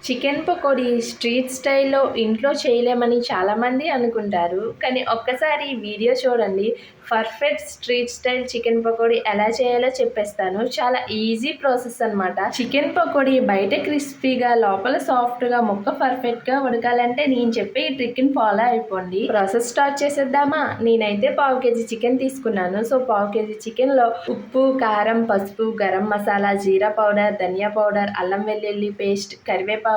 Chicken pakodi street స్టైల్‌లో ఇంట్లో చేయలేమని చాలామంది అనుకుంటారు. కానీ ఒక్కసారి ఈ వీడియో చూడండి. Perfect street style chicken pakodi ఎలా చేయాలో చెప్పేస్తాను. చాలా ఈజీ ప్రాసెస్ అనమాట. చికెన్ పకోడీ బయట క్రిస్పీగా, లోపల సాఫ్ట్‌గా, ముక్క పర్ఫెక్ట్‌గా ఉడకాలంటే నేను చెప్పే ఈ ట్రిక్‌ని ఫాలో అయిపోండి. ప్రాసెస్ స్టార్ట్ చేసేద్దామా? నేనైతే పావు కేజీ చికెన్ తీసుకున్నాను. సో, పావు కేజీ చికెన్‌లో ఉప్పు, కారం, పసుపు, గరం మసాలా, జీరా పౌడర్, ధనియా పౌడర్, అల్లం వెల్లుల్లి పేస్ట్, కరివేపాకు,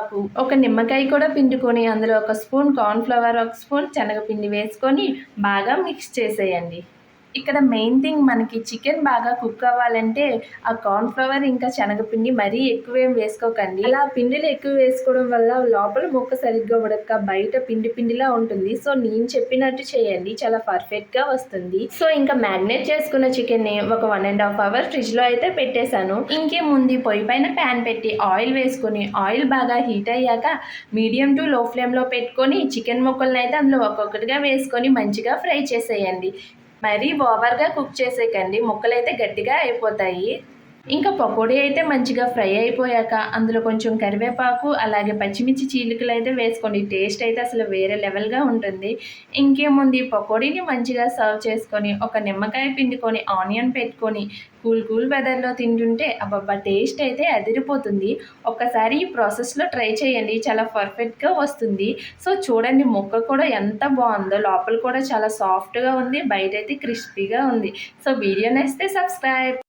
ఒక నిమ్మకాయ కూడా పిండుకొని అందులో ఒక స్పూన్ కార్న్ ఫ్లవర్, ఒక స్పూన్ శనగపిండి వేసుకొని బాగా మిక్స్ చేసేయండి. ఇక్కడ మెయిన్ థింగ్ మనకి చికెన్ బాగా కుక్ అవ్వాలంటే ఆ కార్న్ ఫ్లవర్ ఇంకా శనగపిండి మరీ ఎక్కువేం వేసుకోకండి. అలా పిండిలు ఎక్కువ వేసుకోవడం వల్ల లోపల ముక్క సరిగ్గా ఉడక బయట పిండి పిండిలా ఉంటుంది. సో నేను చెప్పినట్టు చేయండి, చాలా పర్ఫెక్ట్గా వస్తుంది. సో ఇంకా మ్యారినేట్ చేసుకున్న చికెన్ని ఒక 1.5 అవర్ ఫ్రిడ్జ్లో అయితే పెట్టేశాను. ఇంకేముంది, పొయ్యి పైన ప్యాన్ పెట్టి ఆయిల్ వేసుకొని ఆయిల్ బాగా హీట్ అయ్యాక మీడియం టు లో ఫ్లేమ్లో పెట్టుకొని చికెన్ ముక్కలను అయితే అందులో ఒక్కొక్కటిగా వేసుకొని మంచిగా ఫ్రై చేసేయండి. మరీ ఓవర్గా కుక్ చేసేయకండి, ముక్కలైతే గట్టిగా అయిపోతాయి. ఇంకా పకోడీ అయితే మంచిగా ఫ్రై అయిపోయాక అందులో కొంచెం కరివేపాకు అలాగే పచ్చిమిర్చి చీలికలు అయితే వేసుకోండి. టేస్ట్ అయితే అసలు వేరే లెవెల్గా ఉంటుంది. ఇంకేముంది, పకోడీని మంచిగా సర్వ్ చేసుకొని ఒక నిమ్మకాయ పిండుకొని ఆనియన్ పెట్టుకొని కూల్ వెదర్లో తింటుంటే అబ్బబ్బా టేస్ట్ అయితే అదిరిపోతుంది. ఒక్కసారి ఈ ప్రాసెస్లో ట్రై చేయండి, చాలా పర్ఫెక్ట్గా వస్తుంది. సో చూడండి, ముక్క కూడా ఎంత బాగుందో, లోపల కూడా చాలా సాఫ్ట్గా ఉంది, బయట అయితే క్రిస్పీగా ఉంది. సో వీడియో నచ్చితే సబ్స్క్రైబ్.